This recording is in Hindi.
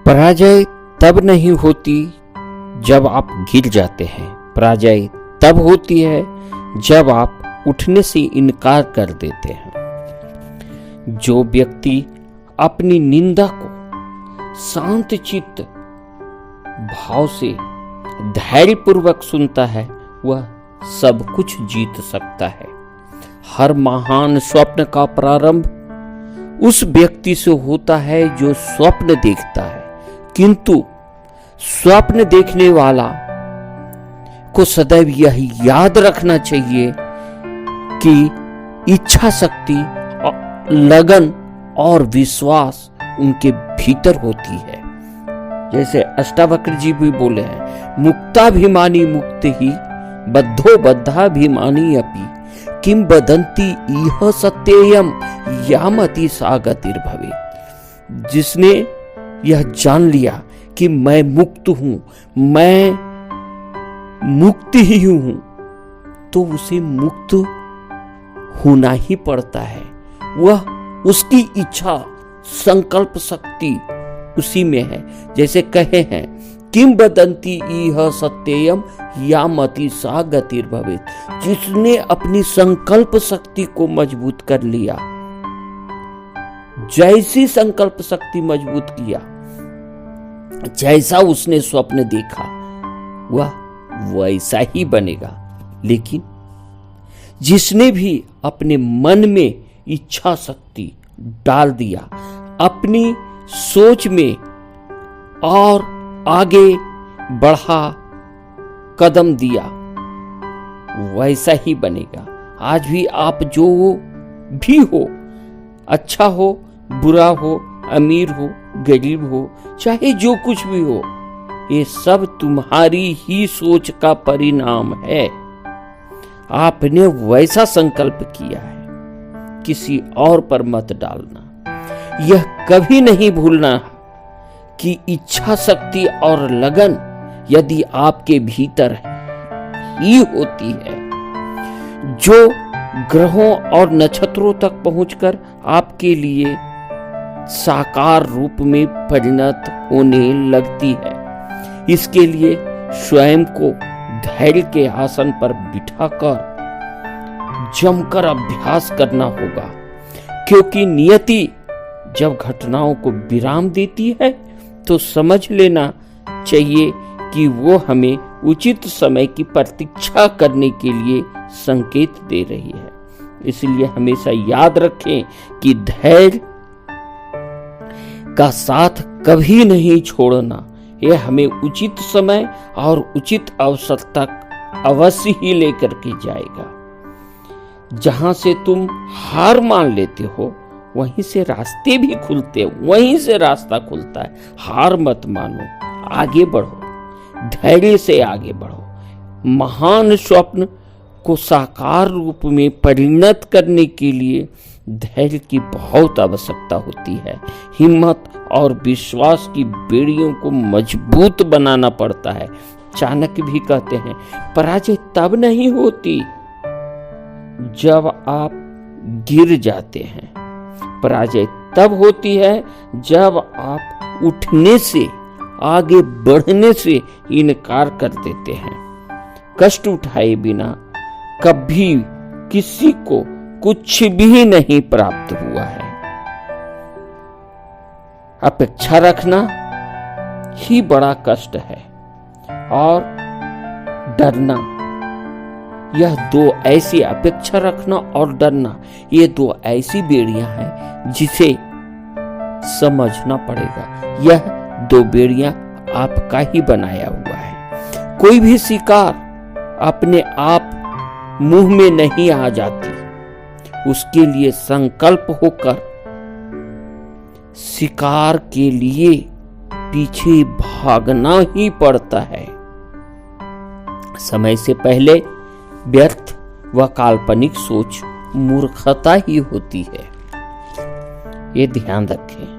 पराजय तब नहीं होती जब आप गिर जाते हैं। पराजय तब होती है जब आप उठने से इनकार कर देते हैं। जो व्यक्ति अपनी निंदा को शांत चित्त भाव से धैर्यपूर्वक सुनता है, वह सब कुछ जीत सकता है। हर महान स्वप्न का प्रारंभ उस व्यक्ति से होता है जो स्वप्न देखता है, किंतु स्वप्न देखने वाला को सदैव यह याद रखना चाहिए कि इच्छा शक्ति, लगन और विश्वास उनके भीतर होती है। जैसे अष्टावक्र जी भी बोले हैं, मुक्ताभिमानी मुक्त ही बद्धो बद्धाभिमानी अपि किम बदंती इह सत्ययम यामति सा गतिर्भवेत्। जिसने यह जान लिया कि मैं मुक्त हूं, मैं मुक्त ही हूं, तो उसे मुक्त होना ही पड़ता है। वह उसकी इच्छा, संकल्प शक्ति उसी में है। जैसे कहे हैं, किम बदंती इह सत्ययम यामति सा गतिर्भवेत्। जिसने अपनी संकल्प शक्ति को मजबूत कर लिया, जैसी संकल्प शक्ति मजबूत किया, जैसा उसने स्वप्न देखा, वह वैसा ही बनेगा। लेकिन जिसने भी अपने मन में इच्छा शक्ति डाल दिया, अपनी सोच में और आगे बढ़ा कदम दिया, वैसा ही बनेगा। आज भी आप जो भी हो, अच्छा हो, बुरा हो, अमीर हो, गरीब हो, चाहे जो कुछ भी हो, ये सब तुम्हारी ही सोच का परिणाम है। आपने वैसा संकल्प किया है, किसी और पर मत डालना। यह कभी नहीं भूलना कि इच्छा शक्ति और लगन यदि आपके भीतर ही होती है, जो ग्रहों और नक्षत्रों तक पहुंचकर आपके लिए साकार रूप में परिणत होने लगती है। इसके लिए स्वयं को धैर्य के आसन पर बिठाकर जमकर अभ्यास करना होगा, क्योंकि नियति जब घटनाओं को विराम देती है तो समझ लेना चाहिए कि वो हमें उचित समय की प्रतीक्षा करने के लिए संकेत दे रही है। इसलिए हमेशा याद रखें कि धैर्य का साथ कभी नहीं छोड़ना। यह हमें उचित समय और उचित अवसर तक अवश्य ही लेकर के जाएगा। जहां से तुम हार मान लेते हो, वहीं से रास्ते भी खुलते हैं, वहीं से रास्ता खुलता है। हार मत मानो, आगे बढ़ो, धैर्य से आगे बढ़ो। महान स्वप्न को साकार रूप में परिणत करने के लिए धैर्य की बहुत आवश्यकता होती है। हिम्मत और विश्वास की बेड़ियों को मजबूत बनाना पड़ता है। चाणक्य भी कहते हैं, पराजय तब नहीं होती जब आप गिर जाते हैं, पराजय तब होती है जब आप उठने से, आगे बढ़ने से इनकार कर देते हैं। कष्ट उठाए बिना कभी किसी को कुछ भी नहीं प्राप्त हुआ है। अपेक्षा रखना ही बड़ा कष्ट है, और डरना, यह दो ऐसी, अपेक्षा रखना और डरना, ये दो ऐसी बेड़ियां हैं जिसे समझना पड़ेगा। यह दो बेड़ियां आपका ही बनाया हुआ है। कोई भी शिकार अपने आप मुंह में नहीं आ जाती, उसके लिए संकल्प होकर शिकार के लिए पीछे भागना ही पड़ता है। समय से पहले व्यर्थ व काल्पनिक सोच मूर्खता ही होती है। ये ध्यान रखें।